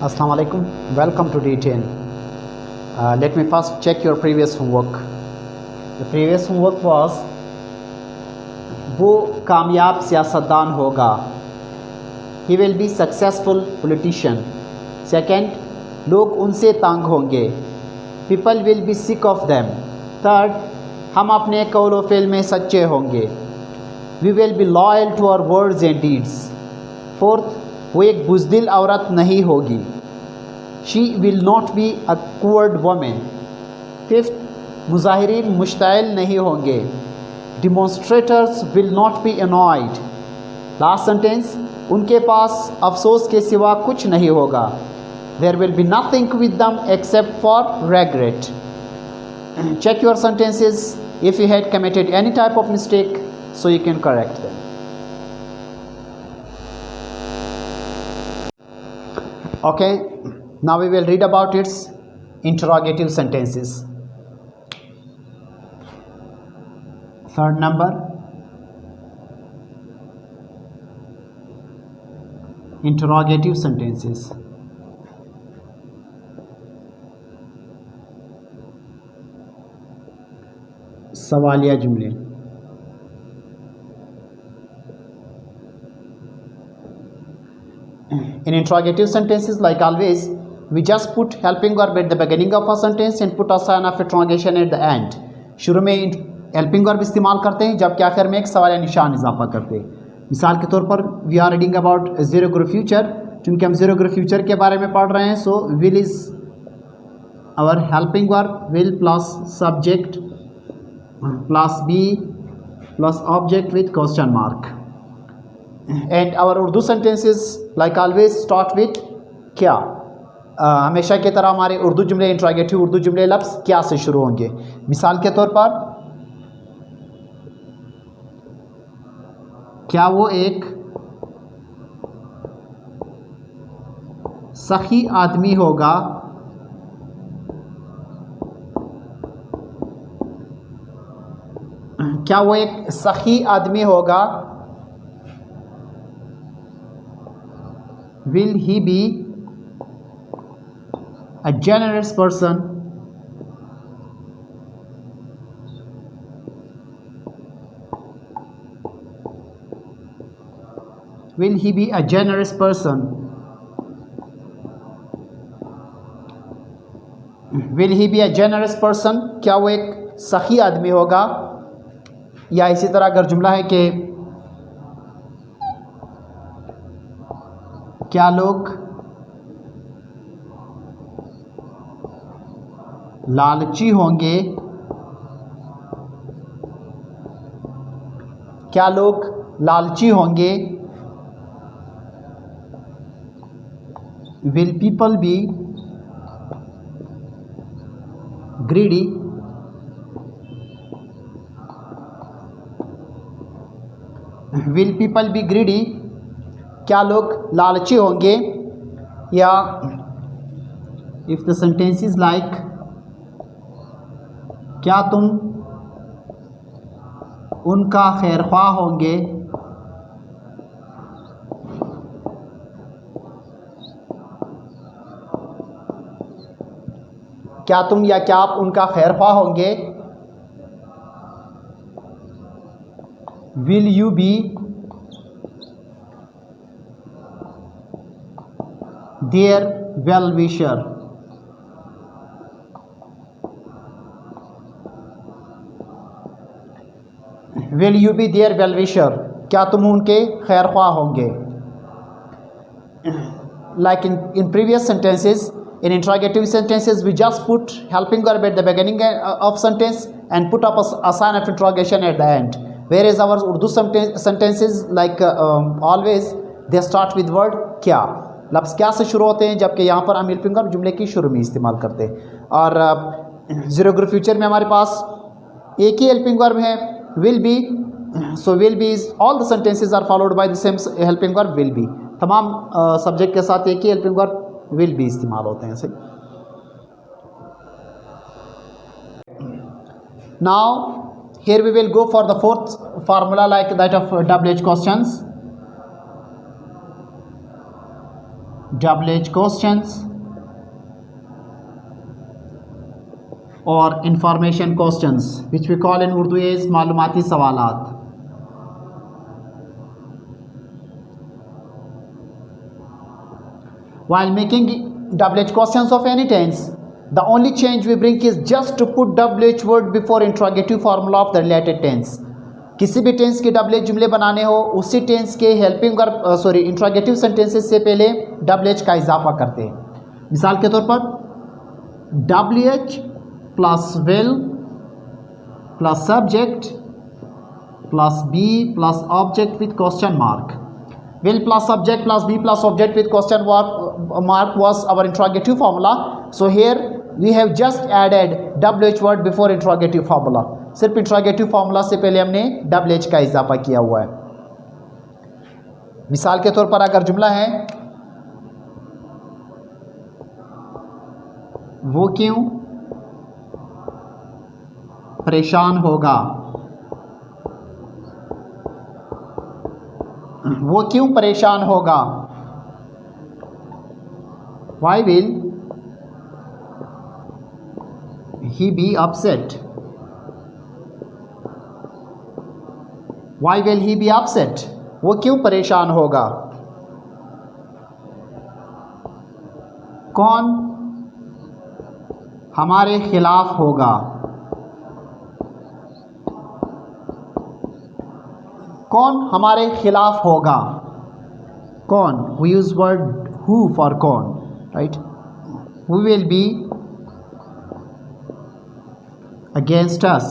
Assalamu alaikum. Welcome to D10. Let me first check your previous homework. The previous homework was वो कामयाब सियासतदान होगा. He will be successful politician. Second, लोग उनसे तंग होंगे. People will be sick of them. Third, हम अपने कौल फ़िल में सच्चे होंगे. We will be loyal to our words and deeds. Fourth, वो एक बुज़दिल औरत नहीं होगी. She will not be a coward woman. Fifth, मुज़ाहिरीन मुश्ताइल नहीं होंगे. Demonstrators will not be annoyed. Last sentence, उनके पास अफसोस के सिवा कुछ नहीं होगा. There will be nothing with them except for regret. Check your sentences if you had committed any type of mistake so you can correct them. Okay, now we will read about its interrogative sentences. Third number, interrogative sentences. सवालिया जुमले. In interrogative sentences, like always, we just put helping verb at the beginning of a sentence and put a sign of interrogation at the end. शुरू में helping verb इस्तेमाल करते हैं जबकि आखिर में एक सवाल या निशान इजाफा करते हैं. मिसाल के तौर पर we are reading about zero grow future. चूँकि हम ज़ीरो ग्रो फ्यूचर के बारे में पढ़ रहे हैं, so will is our helping verb. Will plus subject plus be plus object with question mark. And our Urdu sentences like always start with क्या. हमेशा की तरह हमारे उर्दू जुमले, इंट्रोगेटिव उर्दू जुमले लफ्ज़ क्या से शुरू होंगे. मिसाल के तौर पर, क्या वो एक सखी आदमी होगा. क्या वो एक सखी आदमी होगा. Will he be a generous person. Will he be a generous person. Will he be a generous person. क्या वो एक सखी आदमी होगा. या इसी तरह अगर जुमला है कि क्या लोग लालची होंगे. क्या लोग लालची होंगे. Will people be greedy. Will people be greedy. क्या लोग लालची होंगे. या if the sentence is like, क्या तुम उनका खैरख्वाह होंगे. क्या तुम या क्या आप उनका खैरख्वाह होंगे. Will you be their well wisher. Will you be their well wisher. क्या तुम उनके खैर ख्वाह होंगे. Like in previous sentences, in interrogative sentences, we just put helping verb at the beginning of sentence and put up a sign of interrogation at the end. Whereas our Urdu sentences, like always, they start with word क्या. लफ्ज़ क्या से शुरू होते हैं, जबकि यहाँ पर हम हेल्पिंग वर्ब जुमले की शुरू में इस्तेमाल करते हैं. और ज़ीरो ग्रो फ्यूचर में हमारे पास एक ही हेल्पिंग वर्ब है, will be. So will be is all the sentences are followed by the same helping verb will be. तमाम सब्जेक्ट के साथ एक ही हेल्पिंग वर्ब विल बी इस्तेमाल होते हैं. सही. Now here we will go for the fourth formula like that of WH questions. Double H questions और information questions which we call in Urdu as मालूमाती सवालात। While making double H questions of any tense, the only change we bring is just to put double H word before interrogative formula of the related tense. किसी भी tense के double H जुमले बनाने हो उसी tense के helping verb interrogative sentences से पहले डबल एच का इजाफा करते हैं। मिसाल के तौर पर double H plus will plus subject plus be plus object with question mark. Will plus subject plus be plus object with question mark was our interrogative formula. So here we have just added double H word before interrogative formula. सिर्फ interrogative formula से पहले हमने double H का इजाफा किया हुआ है। मिसाल के तौर पर अगर जुमला है वो क्यों परेशान होगा, वो क्यों परेशान होगा, Why will he be upset? Why will he be upset? वो क्यों परेशान होगा। कौन हमारे खिलाफ होगा, कौन हमारे खिलाफ होगा। कौन, we use word who for कौन, right? Who will be against us?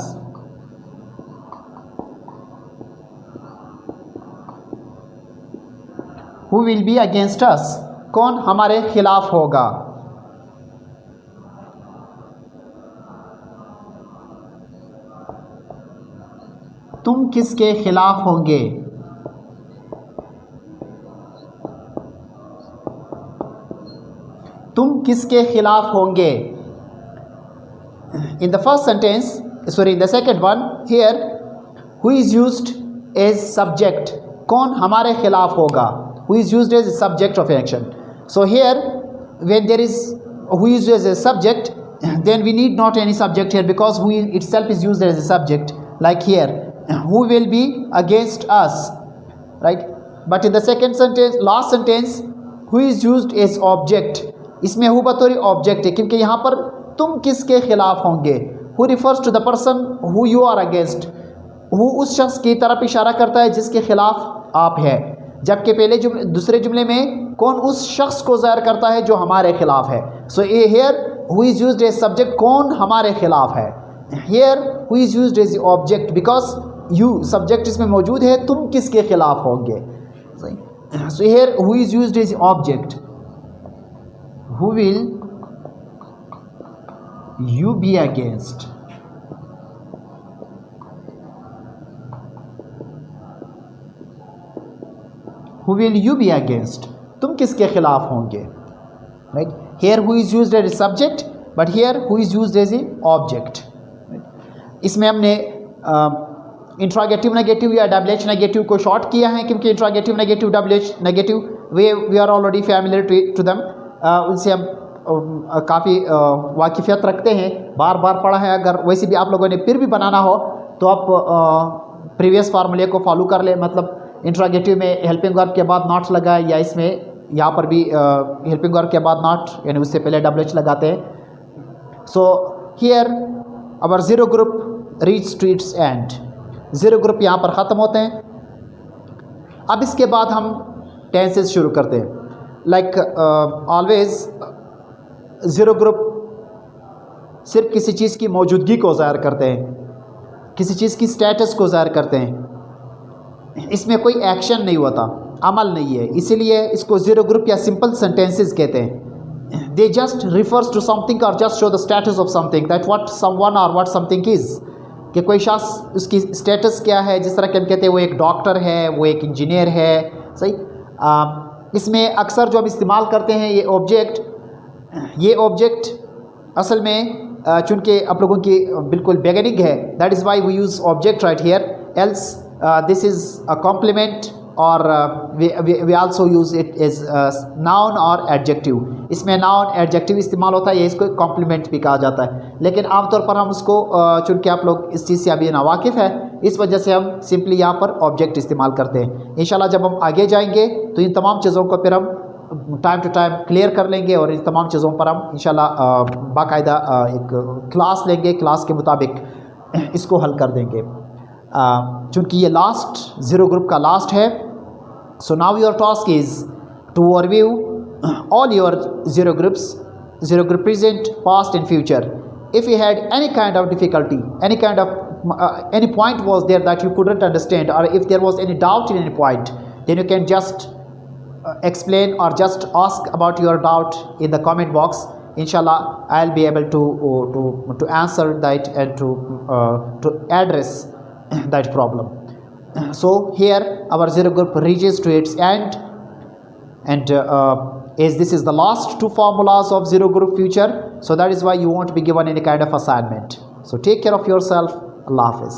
Who will be against us? कौन हमारे खिलाफ होगा। तुम किसके खिलाफ होंगे, तुम किसके खिलाफ होंगे। In the first sentence, sorry, in the second one, here who is used as subject, कौन हमारे खिलाफ होगा, who is used as a subject of action. So here when there is who is used as a subject, then we need not any subject here because who itself is used as a subject, like here who will be against us, right? But in the second sentence, last sentence, who is used as object, इसमें who बतौर object है क्योंकि यहाँ पर तुम किसके खिलाफ होंगे, who refers to the person who you are against, who उस शख्स की तरफ इशारा करता है जिसके खिलाफ आप है, जबकि पहले दूसरे जुमले में कौन उस शख्स को ज़ाहिर करता है जो हमारे खिलाफ है। सो here who is used as subject, कौन हमारे खिलाफ है। here who is used as object because you subject इसमें मौजूद है, तुम किसके खिलाफ होंगे। so here who is used as object, who will you be against, who will you be against, तुम किसके खिलाफ होंगे, right? here who is used as a subject but here who is used as a object, right? इसमें हमने interrogative negative या double H negative को short किया है क्योंकि interrogative negative double H negative we are already familiar to them, उनसे हम काफ़ी वाकिफ़ियत रखते हैं, बार बार पढ़ा है। अगर वैसे भी आप लोगों ने फिर भी बनाना हो तो आप प्रीवियस फार्मूले को फॉलो कर ले, मतलब इंट्रोगेटिव में हेल्पिंग वर्ब के बाद नॉट लगाए या इसमें यहाँ पर भी हेल्पिंग वर्ब के बाद नॉट यानी उससे पहले डबल एच लगाते हैं। So here our zero group reach to its end, zero group यहाँ पर ख़त्म होते हैं। अब इसके बाद हम टेंसेस शुरू करते हैं। लाइक ऑलवेज ज़ीरो ग्रुप सिर्फ किसी चीज़ की मौजूदगी को ज़ाहिर करते हैं, किसी चीज़ की स्टेटस को ज़ाहिर करते हैं, इसमें कोई एक्शन नहीं होता, अमल नहीं है, इसीलिए इसको ज़ीरो ग्रुप या सिंपल सेंटेंसेस कहते हैं। They just refers to something और just show the status of something, that what someone और व्हाट समथिंग इज़, कि कोई शख्स उसकी स्टेटस क्या है, जिस तरह के हम कहते हैं वो एक डॉक्टर है, वो एक इंजीनियर है, सही। इसमें अक्सर जो हम इस्तेमाल करते हैं ये ऑब्जेक्ट असल में चूँकि आप लोगों की बिल्कुल बिगिनिंग है, that is why we use object right here, else this is a complement और we also use it as noun और एडजेक्टिव। इसमें नाउन एडजेक्टिव इस्तेमाल होता है, ये इसको कॉम्प्लीमेंट भी कहा जाता है, लेकिन आमतौर पर हम उसको चूँकि आप लोग इस चीज़ से अभी नावाकिफ़ है, इस वजह से हम सिंपली यहाँ पर ऑब्जेक्ट इस्तेमाल करते हैं। इंशाल्लाह जब हम आगे जाएंगे तो इन तमाम चीज़ों को फिर हम टाइम टू टाइम क्लियर कर लेंगे और इन तमाम चीज़ों पर हम इंशाल्लाह बाकायदा एक क्लास लेंगे, क्लास के मुताबिक इसको हल कर देंगे। चूँकि ये लास्ट ज़ीरो ग्रुप का लास्ट है, so now your task is to overview all your zero groups, zero group present, past and future. If you had any kind of difficulty, any kind of any point was there that you couldn't understand, or if there was any doubt in any point, then you can just explain or just ask about your doubt in the comment box. Inshallah I'll be able to answer that and to address that problem. So here our zero group reaches to its end, and as this is the last two formulas of zero group future, so that is why you won't be given any kind of assignment. So take care of yourself. Allah Hafiz.